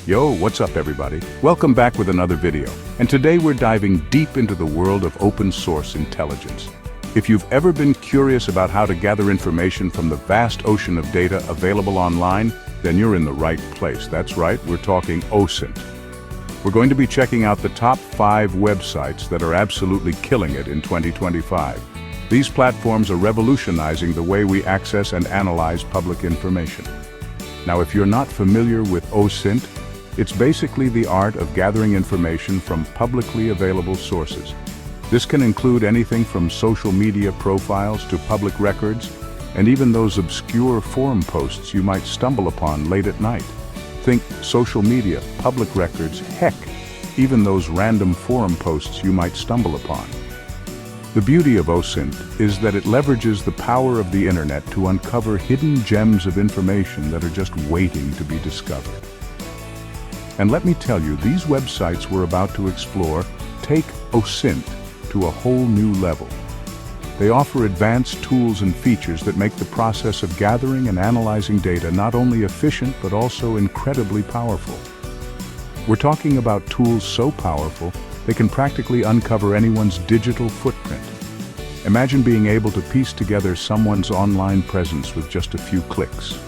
Yo, what's up everybody? Welcome back with another video. And today we're diving deep into the world of open source intelligence. If you've ever been curious about how to gather information from the vast ocean of data available online, then you're in the right place. That's right, we're talking OSINT. We're going to be checking out the top 5 websites that are absolutely killing it in 2025. These platforms are revolutionizing the way we access and analyze public information. Now, if you're not familiar with OSINT, it's basically the art of gathering information from publicly available sources. This can include anything from social media profiles to public records, and even those obscure forum posts you might stumble upon late at night. Think social media, public records, heck, even those random forum posts you might stumble upon. The beauty of OSINT is that it leverages the power of the internet to uncover hidden gems of information that are just waiting to be discovered. And let me tell you, these websites we're about to explore take OSINT to a whole new level. They offer advanced tools and features that make the process of gathering and analyzing data not only efficient but also incredibly powerful. We're talking about tools so powerful they can practically uncover anyone's digital footprint. Imagine being able to piece together someone's online presence with just a few clicks.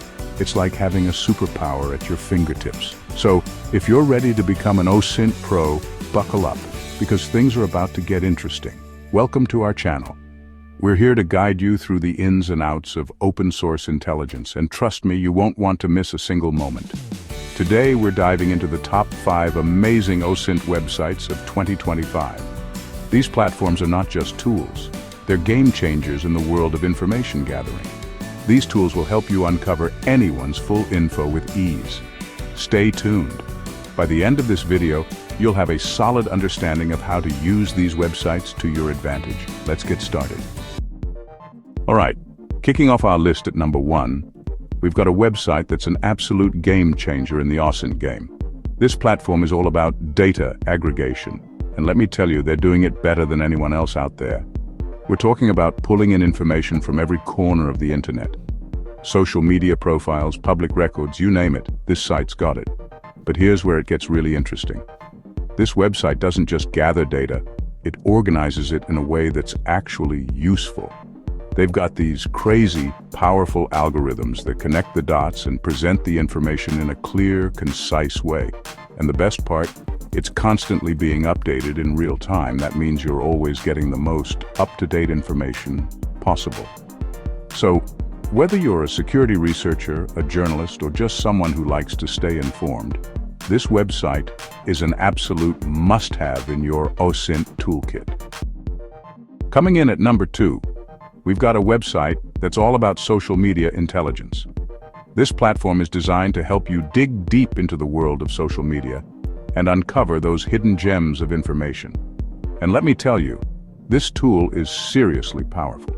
It's like having a superpower at your fingertips. So, if you're ready to become an OSINT pro, buckle up, because things are about to get interesting. Welcome to our channel. We're here to guide you through the ins and outs of open source intelligence, and trust me, you won't want to miss a single moment. Today, we're diving into the top 5 amazing OSINT websites of 2025. These platforms are not just tools, they're game changers in the world of information gathering. These tools will help you uncover anyone's full info with ease. Stay tuned. By the end of this video, you'll have a solid understanding of how to use these websites to your advantage. Let's get started. All right, kicking off our list at number 1, we've got a website that's an absolute game changer in the OSINT game. This platform is all about data aggregation, and let me tell you, they're doing it better than anyone else out there. We're talking about pulling in information from every corner of the internet. Social media profiles, public records, you name it, this site's got it. But here's where it gets really interesting. This website doesn't just gather data, it organizes it in a way that's actually useful. They've got these crazy, powerful algorithms that connect the dots and present the information in a clear, concise way. And the best part, it's constantly being updated in real time. That means you're always getting the most up-to-date information possible. So, whether you're a security researcher, a journalist, or just someone who likes to stay informed, this website is an absolute must-have in your OSINT toolkit. Coming in at number 2, we've got a website that's all about social media intelligence. This platform is designed to help you dig deep into the world of social media and uncover those hidden gems of information. And let me tell you, this tool is seriously powerful.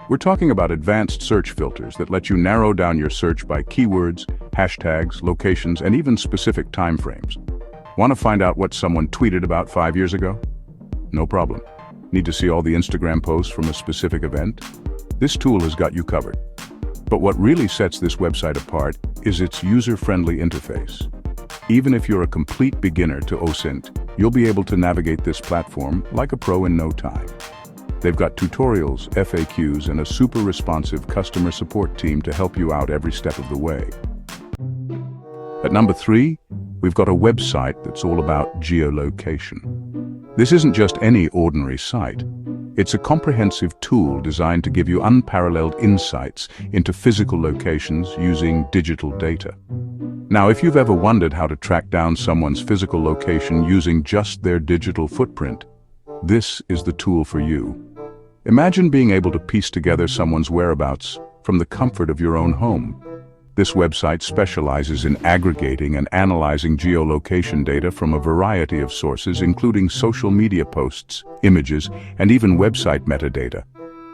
We're talking about advanced search filters that let you narrow down your search by keywords, hashtags, locations, and even specific timeframes. Want to find out what someone tweeted about 5 years ago? No problem. Need to see all the Instagram posts from a specific event? This tool has got you covered. But what really sets this website apart is its user-friendly interface. Even if you're a complete beginner to OSINT, you'll be able to navigate this platform like a pro in no time. They've got tutorials, FAQs, and a super responsive customer support team to help you out every step of the way. At number 3, we've got a website that's all about geolocation. This isn't just any ordinary site. It's a comprehensive tool designed to give you unparalleled insights into physical locations using digital data. Now, if you've ever wondered how to track down someone's physical location using just their digital footprint, this is the tool for you. Imagine being able to piece together someone's whereabouts from the comfort of your own home. This website specializes in aggregating and analyzing geolocation data from a variety of sources, including social media posts, images, and even website metadata.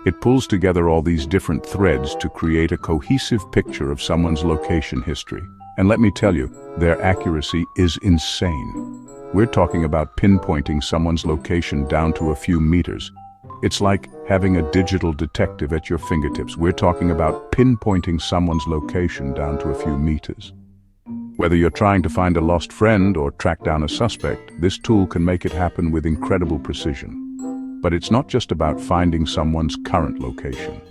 It pulls together all these different threads to create a cohesive picture of someone's location history. And let me tell you, their accuracy is insane. We're talking about pinpointing someone's location down to a few meters. It's like having a digital detective at your fingertips. We're talking about pinpointing someone's location down to a few meters. Whether you're trying to find a lost friend or track down a suspect, this tool can make it happen with incredible precision. But it's not just about finding someone's current location.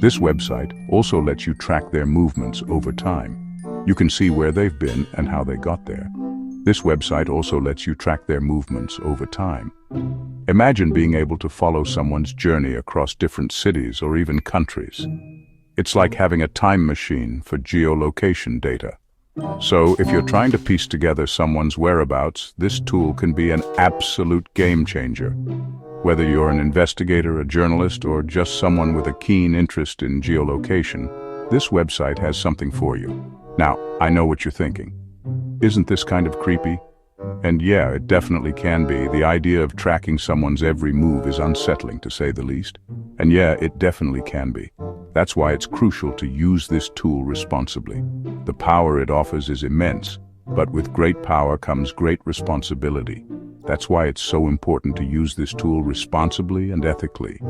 This website also lets you track their movements over time. You can see where they've been and how they got there. This website also lets you track their movements over time. Imagine being able to follow someone's journey across different cities or even countries. It's like having a time machine for geolocation data. So, if you're trying to piece together someone's whereabouts, this tool can be an absolute game changer. Whether you're an investigator, a journalist, or just someone with a keen interest in geolocation, this website has something for you. Now, I know what you're thinking. Isn't this kind of creepy? And yeah, it definitely can be. The idea of tracking someone's every move is unsettling, to say the least. And yeah, it definitely can be. That's why it's crucial to use this tool responsibly. The power it offers is immense, but with great power comes great responsibility. That's why it's so important to use this tool responsibly and ethically.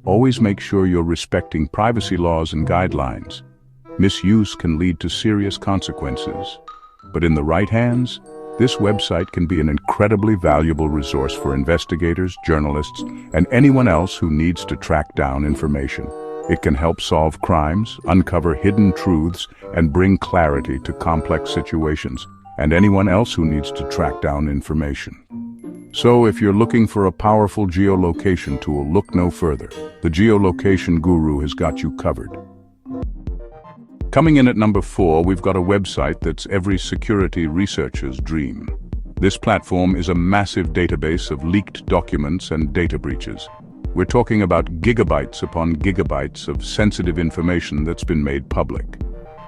Always make sure you're respecting privacy laws and guidelines. Misuse can lead to serious consequences. But in the right hands, this website can be an incredibly valuable resource for investigators, journalists, and anyone else who needs to track down information. It can help solve crimes, uncover hidden truths, and bring clarity to complex situations, and anyone else who needs to track down information. So if you're looking for a powerful geolocation tool, look no further. The Geolocation Guru has got you covered. Coming in at number 4, we've got a website that's every security researcher's dream. This platform is a massive database of leaked documents and data breaches. We're talking about gigabytes upon gigabytes of sensitive information that's been made public.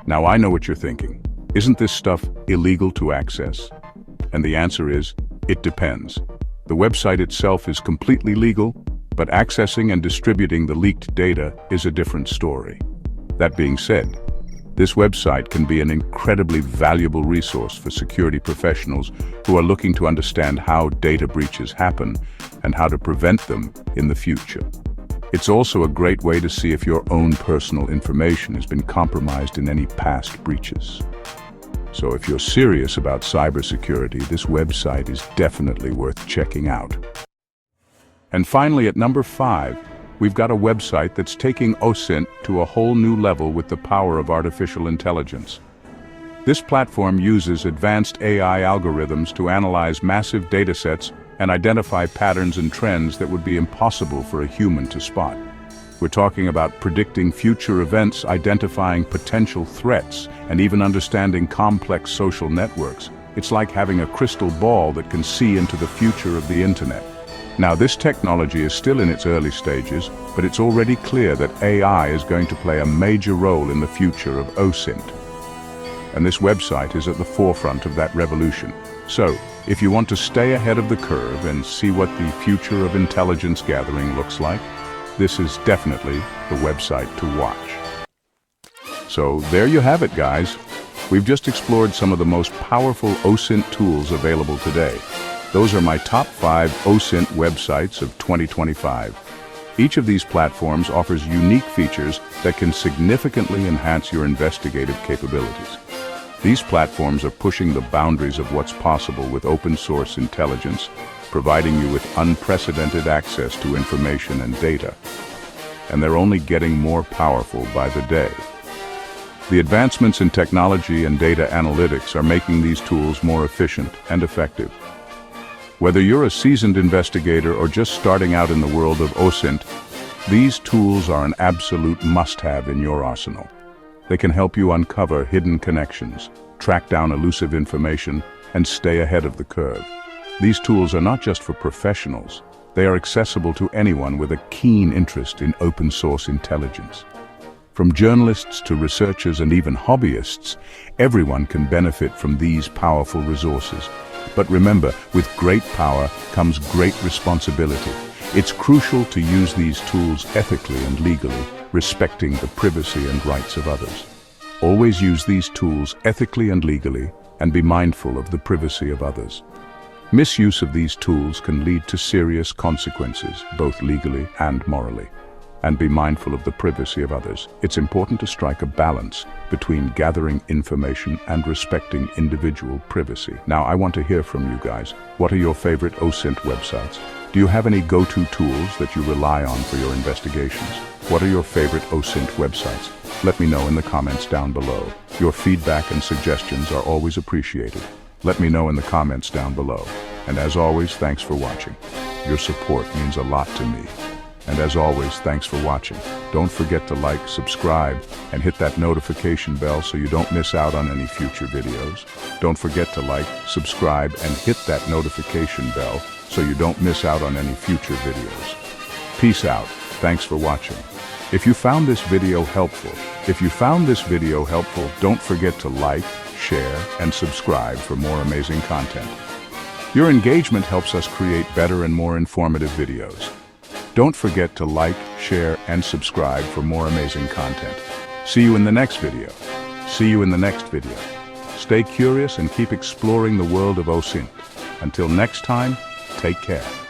Now I know what you're thinking. Isn't this stuff illegal to access? And the answer is, it depends. The website itself is completely legal, but accessing and distributing the leaked data is a different story. That being said, this website can be an incredibly valuable resource for security professionals who are looking to understand how data breaches happen and how to prevent them in the future. It's also a great way to see if your own personal information has been compromised in any past breaches. So if you're serious about cybersecurity, this website is definitely worth checking out. And finally, at number 5, we've got a website that's taking OSINT to a whole new level with the power of artificial intelligence. This platform uses advanced AI algorithms to analyze massive datasets and identify patterns and trends that would be impossible for a human to spot. We're talking about predicting future events, identifying potential threats, and even understanding complex social networks. It's like having a crystal ball that can see into the future of the internet. Now, this technology is still in its early stages, but it's already clear that AI is going to play a major role in the future of OSINT. And this website is at the forefront of that revolution. So, if you want to stay ahead of the curve and see what the future of intelligence gathering looks like, this is definitely the website to watch. So, there you have it, guys. We've just explored some of the most powerful OSINT tools available today. Those are my top 5 OSINT websites of 2025. Each of these platforms offers unique features that can significantly enhance your investigative capabilities. These platforms are pushing the boundaries of what's possible with open-source intelligence, providing you with unprecedented access to information and data. And they're only getting more powerful by the day. The advancements in technology and data analytics are making these tools more efficient and effective. Whether you're a seasoned investigator or just starting out in the world of OSINT, these tools are an absolute must-have in your arsenal. They can help you uncover hidden connections, track down elusive information, and stay ahead of the curve. These tools are not just for professionals. They are accessible to anyone with a keen interest in open-source intelligence. From journalists to researchers and even hobbyists, everyone can benefit from these powerful resources. But remember, with great power comes great responsibility. It's crucial to use these tools ethically and legally, respecting the privacy and rights of others. Always use these tools ethically and legally, and be mindful of the privacy of others. Misuse of these tools can lead to serious consequences, both legally and morally. and be mindful of the privacy of others. It's important to strike a balance between gathering information and respecting individual privacy. Now, I want to hear from you guys. What are your favorite OSINT websites? Do you have any go-to tools that you rely on for your investigations? What are your favorite OSINT websites? Let me know in the comments down below. Your feedback and suggestions are always appreciated. Let me know in the comments down below. And as always, thanks for watching. Your support means a lot to me. And as always, thanks for watching. Don't forget to like, subscribe, and hit that notification bell so you don't miss out on any future videos. Don't forget to like, subscribe, and hit that notification bell so you don't miss out on any future videos. Peace out. Thanks for watching. If you found this video helpful, don't forget to like, share, and subscribe for more amazing content. Your engagement helps us create better and more informative videos. Don't forget to like, share, and subscribe for more amazing content. See you in the next video. Stay curious and keep exploring the world of OSINT. Until next time, take care.